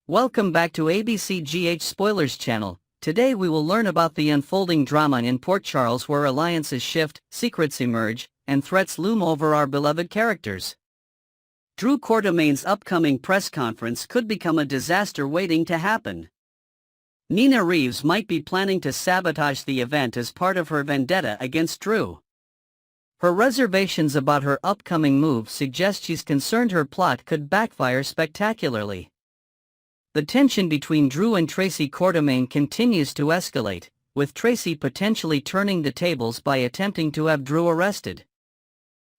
Welcome back to ABCGH Spoilers channel. Today we will learn about the unfolding drama in Port Charles, where alliances shift, secrets emerge, and threats loom over our beloved characters. Drew Quartermaine's upcoming press conference could become a disaster waiting to happen. Nina Reeves might be planning to sabotage the event as part of her vendetta against Drew. Her reservations about her upcoming move suggest she's concerned her plot could backfire spectacularly. The tension between Drew and Tracy Quartermaine continues to escalate, with Tracy potentially turning the tables by attempting to have Drew arrested.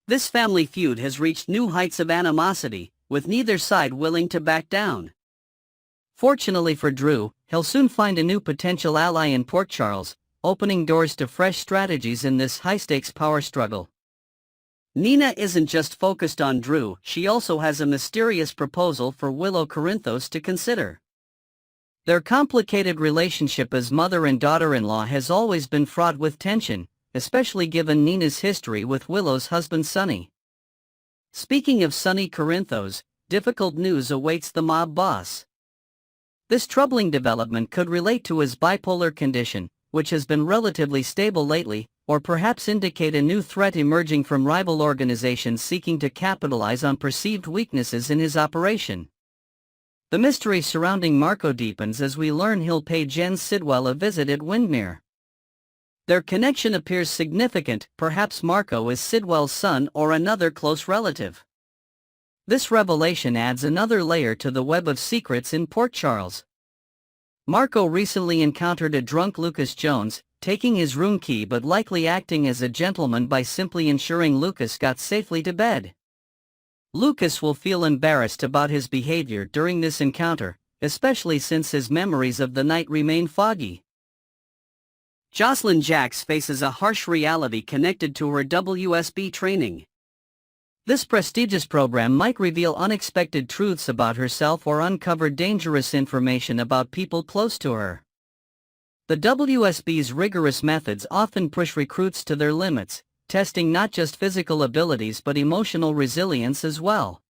This family feud has reached new heights of animosity, with neither side willing to back down. Fortunately for Drew, he'll soon find a new potential ally in Port Charles, opening doors to fresh strategies in this high-stakes power struggle. Nina isn't just focused on Drew, she also has a mysterious proposal for Willow Corinthos to consider. Their complicated relationship as mother and daughter-in-law has always been fraught with tension, especially given Nina's history with Willow's husband Sonny. Speaking of Sonny Corinthos, difficult news awaits the mob boss. This troubling development could relate to his bipolar condition, which has been relatively stable lately, or perhaps indicate a new threat emerging from rival organizations seeking to capitalize on perceived weaknesses in his operation. The mystery surrounding Marco deepens as we learn he'll pay Jen Sidwell a visit at Windmere. Their connection appears significant, perhaps Marco is Sidwell's son or another close relative. This revelation adds another layer to the web of secrets in Port Charles. Marco recently encountered a drunk Lucas Jones, taking his room key but likely acting as a gentleman by simply ensuring Lucas got safely to bed. Lucas will feel embarrassed about his behavior during this encounter, especially since his memories of the night remain foggy. Jocelyn Jacks faces a harsh reality connected to her WSB training. This prestigious program might reveal unexpected truths about herself or uncover dangerous information about people close to her. The WSB's rigorous methods often push recruits to their limits, testing not just physical abilities but emotional resilience as well.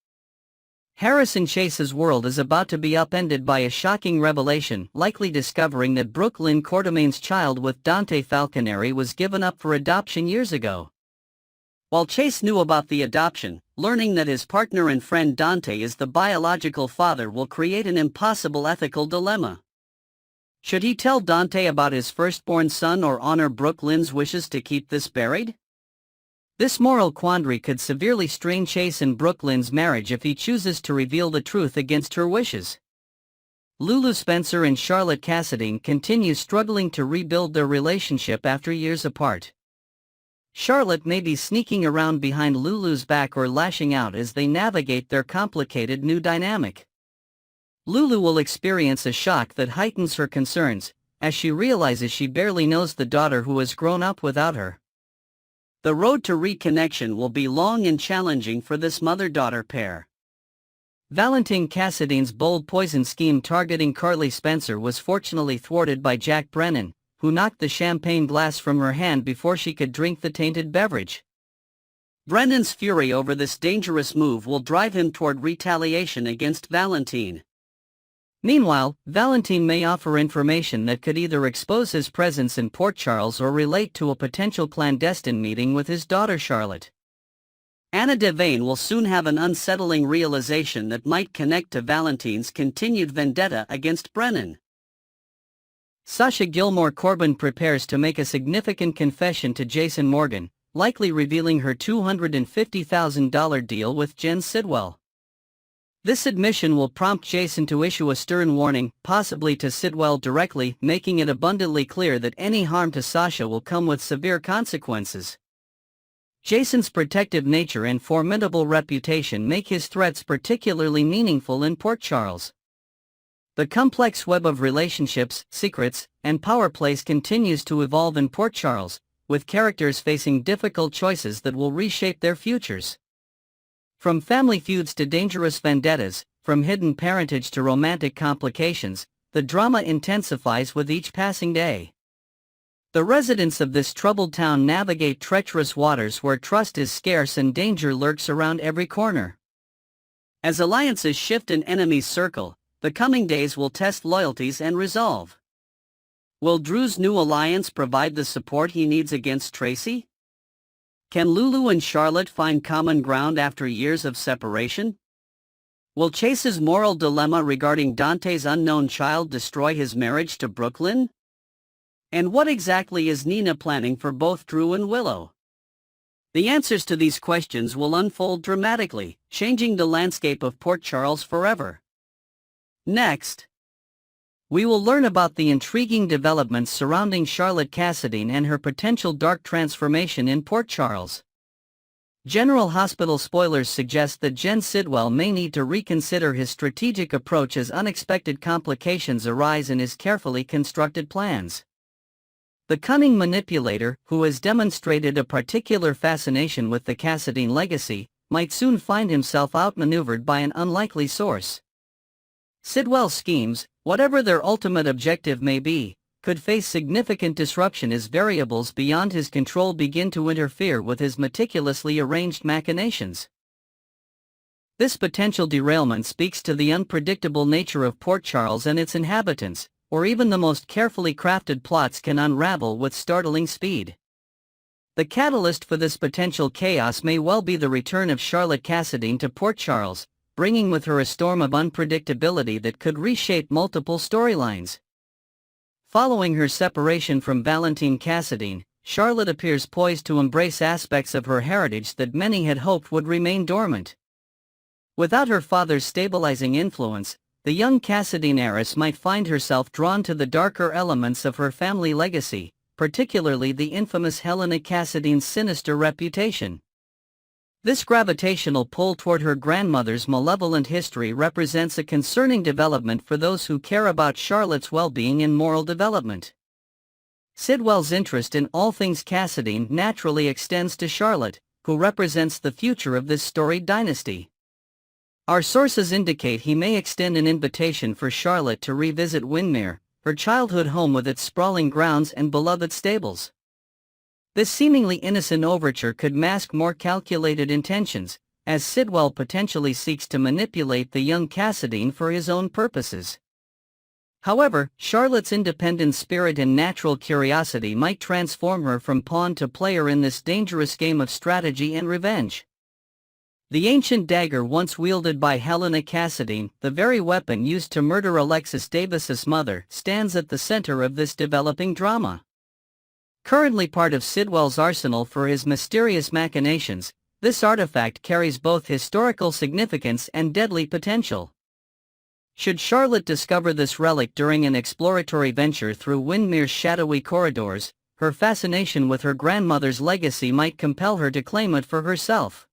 Harrison Chase's world is about to be upended by a shocking revelation, likely discovering that Brooklyn Quartermaine's child with Dante Falconeri was given up for adoption years ago. While Chase knew about the adoption, learning that his partner and friend Dante is the biological father will create an impossible ethical dilemma. Should he tell Dante about his firstborn son or honor Brooklyn's wishes to keep this buried? This moral quandary could severely strain Chase and Brooklyn's marriage if he chooses to reveal the truth against her wishes. Lulu Spencer and Charlotte Cassadine continue struggling to rebuild their relationship after years apart. Charlotte may be sneaking around behind Lulu's back or lashing out as they navigate their complicated new dynamic. Lulu will experience a shock that heightens her concerns, as she realizes she barely knows the daughter who has grown up without her. The road to reconnection will be long and challenging for this mother-daughter pair. Valentine Cassadine's bold poison scheme targeting Carly Spencer was fortunately thwarted by Jack Brennan, who knocked the champagne glass from her hand before she could drink the tainted beverage. Brennan's fury over this dangerous move will drive him toward retaliation against Valentine. Meanwhile, Valentine may offer information that could either expose his presence in Port Charles or relate to a potential clandestine meeting with his daughter Charlotte. Anna Devane will soon have an unsettling realization that might connect to Valentine's continued vendetta against Brennan. Sasha Gilmore Corbin prepares to make a significant confession to Jason Morgan, likely revealing her $250,000 deal with Jen Sidwell. This admission will prompt Jason to issue a stern warning, possibly to Sidwell directly, making it abundantly clear that any harm to Sasha will come with severe consequences. Jason's protective nature and formidable reputation make his threats particularly meaningful in Port Charles. The complex web of relationships, secrets, and power plays continues to evolve in Port Charles, with characters facing difficult choices that will reshape their futures. From family feuds to dangerous vendettas, from hidden parentage to romantic complications, the drama intensifies with each passing day. The residents of this troubled town navigate treacherous waters where trust is scarce and danger lurks around every corner. As alliances shift and enemies circle, The coming days will test loyalties and resolve. Will Drew's new alliance provide the support he needs against Tracy? Can Lulu and Charlotte find common ground after years of separation? Will Chase's moral dilemma regarding Dante's unknown child destroy his marriage to Brooklyn? And what exactly is Nina planning for both Drew and Willow? The answers to these questions will unfold dramatically, changing the landscape of Port Charles forever. Next, we will learn about the intriguing developments surrounding Charlotte Cassadine and her potential dark transformation in Port Charles. General Hospital spoilers suggest that Jen Sidwell may need to reconsider his strategic approach as unexpected complications arise in his carefully constructed plans. The cunning manipulator, who has demonstrated a particular fascination with the Cassadine legacy, might soon find himself outmaneuvered by an unlikely source. Sidwell's schemes, whatever their ultimate objective may be, could face significant disruption as variables beyond his control begin to interfere with his meticulously arranged machinations. This potential derailment speaks to the unpredictable nature of Port Charles and its inhabitants, or even the most carefully crafted plots can unravel with startling speed. The catalyst for this potential chaos may well be the return of Charlotte Cassadine to Port Charles, bringing with her a storm of unpredictability that could reshape multiple storylines. Following her separation from Valentine Cassadine, Charlotte appears poised to embrace aspects of her heritage that many had hoped would remain dormant. Without her father's stabilizing influence, the young Cassadine heiress might find herself drawn to the darker elements of her family legacy, particularly the infamous Helena Cassadine's sinister reputation. This gravitational pull toward her grandmother's malevolent history represents a concerning development for those who care about Charlotte's well-being and moral development. Sidwell's interest in all things Cassadine naturally extends to Charlotte, who represents the future of this storied dynasty. Our sources indicate he may extend an invitation for Charlotte to revisit Windermere, her childhood home with its sprawling grounds and beloved stables. This seemingly innocent overture could mask more calculated intentions, as Sidwell potentially seeks to manipulate the young Cassadine for his own purposes. However, Charlotte's independent spirit and natural curiosity might transform her from pawn to player in this dangerous game of strategy and revenge. The ancient dagger once wielded by Helena Cassadine, the very weapon used to murder Alexis Davis's mother, stands at the center of this developing drama. Currently part of Sidwell's arsenal for his mysterious machinations, this artifact carries both historical significance and deadly potential. Should Charlotte discover this relic during an exploratory venture through Windermere's shadowy corridors, her fascination with her grandmother's legacy might compel her to claim it for herself.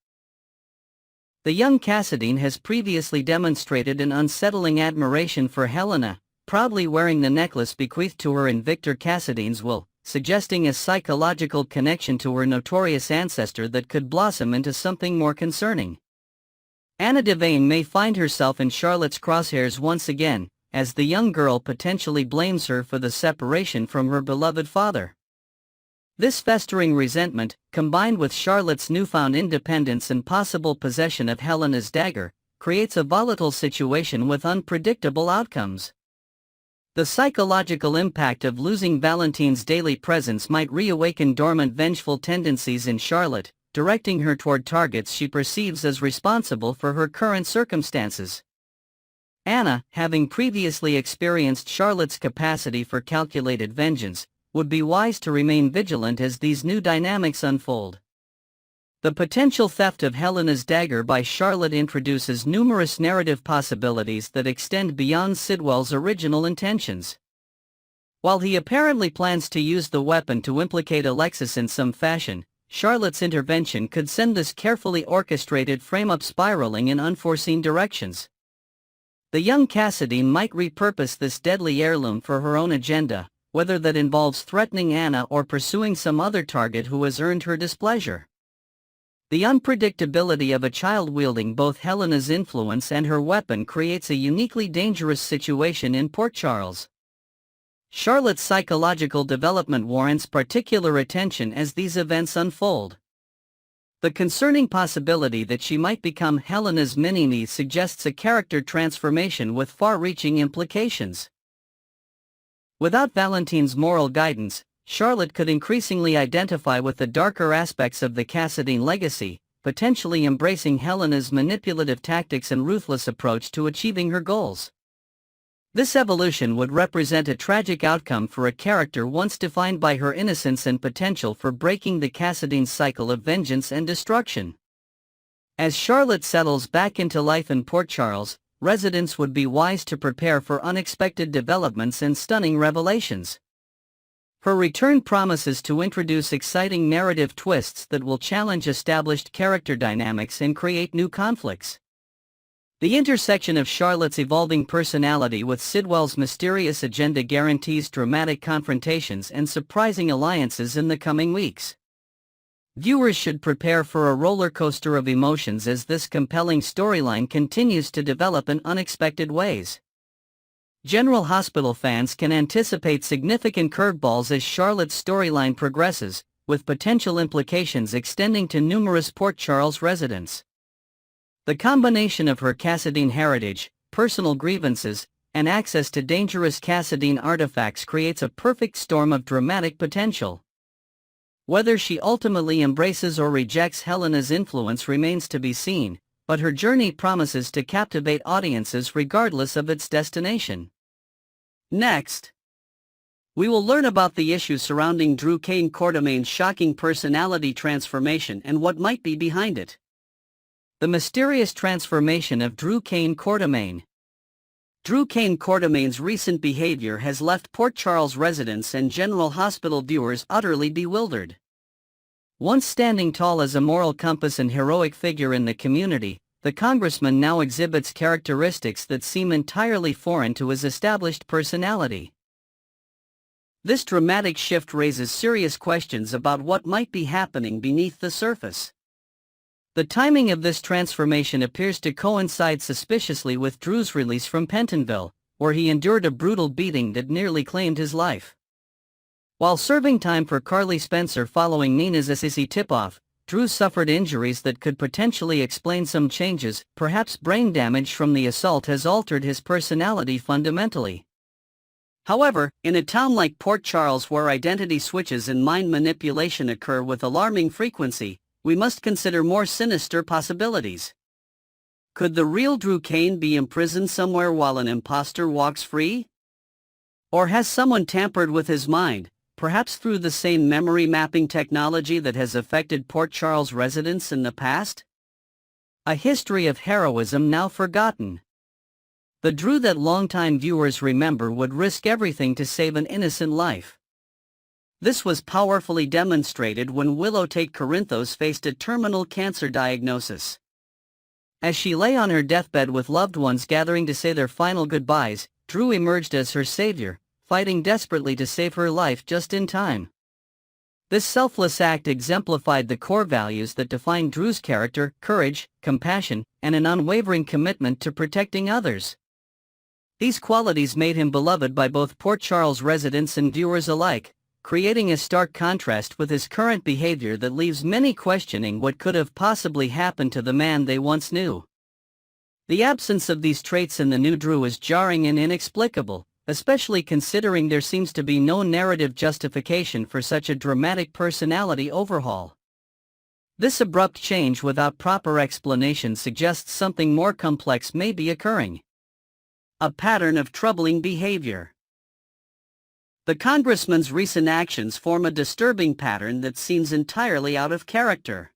The young Cassadine has previously demonstrated an unsettling admiration for Helena, proudly wearing the necklace bequeathed to her in Victor Cassadine's will, suggesting a psychological connection to her notorious ancestor that could blossom into something more concerning. Anna Devane may find herself in Charlotte's crosshairs once again, as the young girl potentially blames her for the separation from her beloved father. This festering resentment, combined with Charlotte's newfound independence and possible possession of Helena's dagger, creates a volatile situation with unpredictable outcomes. The psychological impact of losing Valentine's daily presence might reawaken dormant vengeful tendencies in Charlotte, directing her toward targets she perceives as responsible for her current circumstances. Anna, having previously experienced Charlotte's capacity for calculated vengeance, would be wise to remain vigilant as these new dynamics unfold. The potential theft of Helena's dagger by Charlotte introduces numerous narrative possibilities that extend beyond Sidwell's original intentions. While he apparently plans to use the weapon to implicate Alexis in some fashion, Charlotte's intervention could send this carefully orchestrated frame-up spiraling in unforeseen directions. The young Cassadine might repurpose this deadly heirloom for her own agenda, whether that involves threatening Anna or pursuing some other target who has earned her displeasure. The unpredictability of a child wielding both Helena's influence and her weapon creates a uniquely dangerous situation in Port Charles. Charlotte's psychological development warrants particular attention as these events unfold. The concerning possibility that she might become Helena's mini-me suggests a character transformation with far-reaching implications. Without Valentine's moral guidance, Charlotte could increasingly identify with the darker aspects of the Cassadine legacy, potentially embracing Helena's manipulative tactics and ruthless approach to achieving her goals. This evolution would represent a tragic outcome for a character once defined by her innocence and potential for breaking the Cassadine cycle of vengeance and destruction. As Charlotte settles back into life in Port Charles, residents would be wise to prepare for unexpected developments and stunning revelations. Her return promises to introduce exciting narrative twists that will challenge established character dynamics and create new conflicts. The intersection of Charlotte's evolving personality with Sidwell's mysterious agenda guarantees dramatic confrontations and surprising alliances in the coming weeks. Viewers should prepare for a roller coaster of emotions as this compelling storyline continues to develop in unexpected ways. General Hospital fans can anticipate significant curveballs as Charlotte's storyline progresses, with potential implications extending to numerous Port Charles residents. The combination of her Cassadine heritage, personal grievances, and access to dangerous Cassadine artifacts creates a perfect storm of dramatic potential. Whether she ultimately embraces or rejects Helena's influence remains to be seen, but her journey promises to captivate audiences regardless of its destination. Next, we will learn about the issues surrounding Drew Cain Quartermaine's shocking personality transformation and what might be behind it. The mysterious transformation of Drew Cain Quartermaine. Drew Cain Quartermaine's recent behavior has left Port Charles residents and General Hospital viewers utterly bewildered. Once standing tall as a moral compass and heroic figure in the community, the congressman now exhibits characteristics that seem entirely foreign to his established personality. This dramatic shift raises serious questions about what might be happening beneath the surface. The timing of this transformation appears to coincide suspiciously with Drew's release from Pentonville, where he endured a brutal beating that nearly claimed his life. While serving time for Carly Spencer following Nina's Assisi tip-off, Drew suffered injuries that could potentially explain some changes. Perhaps brain damage from the assault has altered his personality fundamentally. However, in a town like Port Charles where identity switches and mind manipulation occur with alarming frequency, we must consider more sinister possibilities. Could the real Drew Cain be imprisoned somewhere while an imposter walks free? Or has someone tampered with his mind, perhaps through the same memory mapping technology that has affected Port Charles residents in the past? A history of heroism now forgotten. The Drew that longtime viewers remember would risk everything to save an innocent life. This was powerfully demonstrated when Willow Tate Corinthos faced a terminal cancer diagnosis. As she lay on her deathbed with loved ones gathering to say their final goodbyes, Drew emerged as her savior, fighting desperately to save her life just in time. This selfless act exemplified the core values that define Drew's character: courage, compassion, and an unwavering commitment to protecting others. These qualities made him beloved by both Port Charles residents and viewers alike, creating a stark contrast with his current behavior that leaves many questioning what could have possibly happened to the man they once knew. The absence of these traits in the new Drew is jarring and inexplicable, especially considering there seems to be no narrative justification for such a dramatic personality overhaul. This abrupt change without proper explanation suggests something more complex may be occurring. A pattern of troubling behavior. The congressman's recent actions form a disturbing pattern that seems entirely out of character.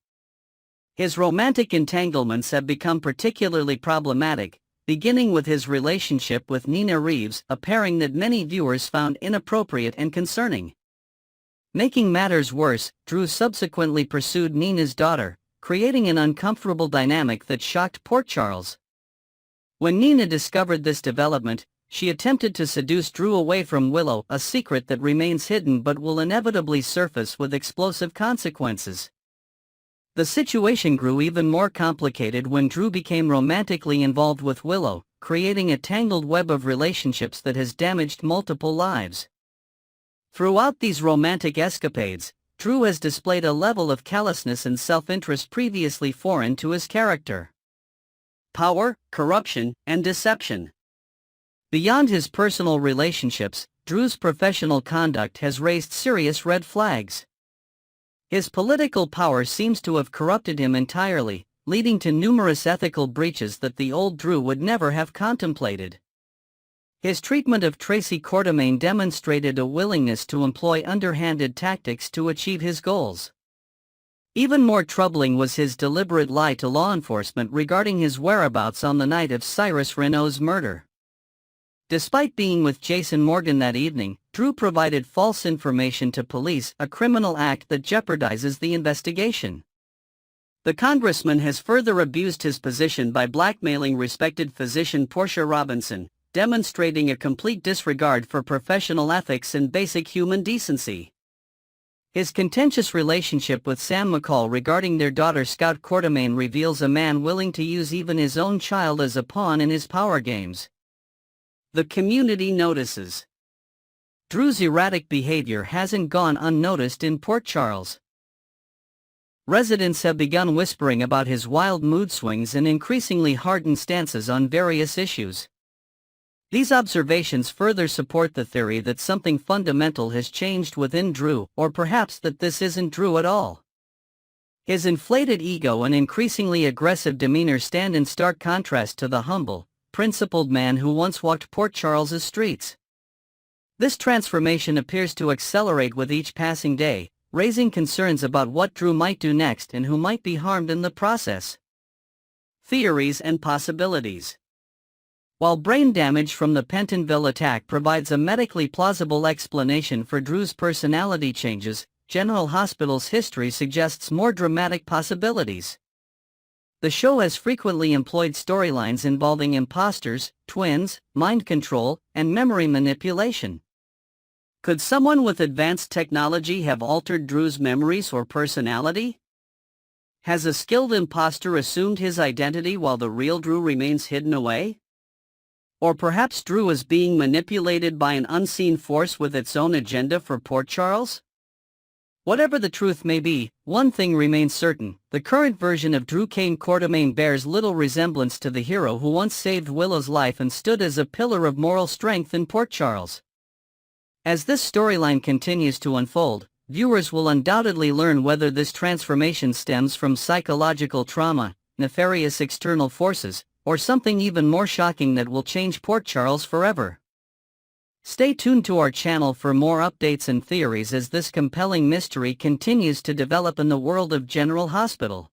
His romantic entanglements have become particularly problematic, beginning with his relationship with Nina Reeves, a pairing that many viewers found inappropriate and concerning. Making matters worse, Drew subsequently pursued Nina's daughter, creating an uncomfortable dynamic that shocked Port Charles. When Nina discovered this development, she attempted to seduce Drew away from Willow, a secret that remains hidden but will inevitably surface with explosive consequences. The situation grew even more complicated when Drew became romantically involved with Willow, creating a tangled web of relationships that has damaged multiple lives. Throughout these romantic escapades, Drew has displayed a level of callousness and self-interest previously foreign to his character. Power, corruption, and deception. Beyond his personal relationships, Drew's professional conduct has raised serious red flags. His political power seems to have corrupted him entirely, leading to numerous ethical breaches that the old Drew would never have contemplated. His treatment of Tracy Quartermaine demonstrated a willingness to employ underhanded tactics to achieve his goals. Even more troubling was his deliberate lie to law enforcement regarding his whereabouts on the night of Cyrus Renault's murder. Despite being with Jason Morgan that evening, Drew provided false information to police, a criminal act that jeopardizes the investigation. The congressman has further abused his position by blackmailing respected physician Portia Robinson, demonstrating a complete disregard for professional ethics and basic human decency. His contentious relationship with Sam McCall regarding their daughter Scout Quartermaine reveals a man willing to use even his own child as a pawn in his power games. The community notices. Drew's erratic behavior hasn't gone unnoticed in Port Charles. Residents have begun whispering about his wild mood swings and increasingly hardened stances on various issues. These observations further support the theory that something fundamental has changed within Drew, or perhaps that this isn't Drew at all. His inflated ego and increasingly aggressive demeanor stand in stark contrast to the humble, principled man who once walked Port Charles's streets. This transformation appears to accelerate with each passing day, raising concerns about what Drew might do next and who might be harmed in the process. Theories and possibilities. While brain damage from the Pentonville attack provides a medically plausible explanation for Drew's personality changes, General Hospital's history suggests more dramatic possibilities. The show has frequently employed storylines involving imposters, twins, mind control, and memory manipulation. Could someone with advanced technology have altered Drew's memories or personality? Has a skilled imposter assumed his identity while the real Drew remains hidden away? Or perhaps Drew is being manipulated by an unseen force with its own agenda for Port Charles? Whatever the truth may be, one thing remains certain: the current version of Drew Kane Quartermaine bears little resemblance to the hero who once saved Willow's life and stood as a pillar of moral strength in Port Charles. As this storyline continues to unfold, viewers will undoubtedly learn whether this transformation stems from psychological trauma, nefarious external forces, or something even more shocking that will change Port Charles forever. Stay tuned to our channel for more updates and theories as this compelling mystery continues to develop in the world of General Hospital.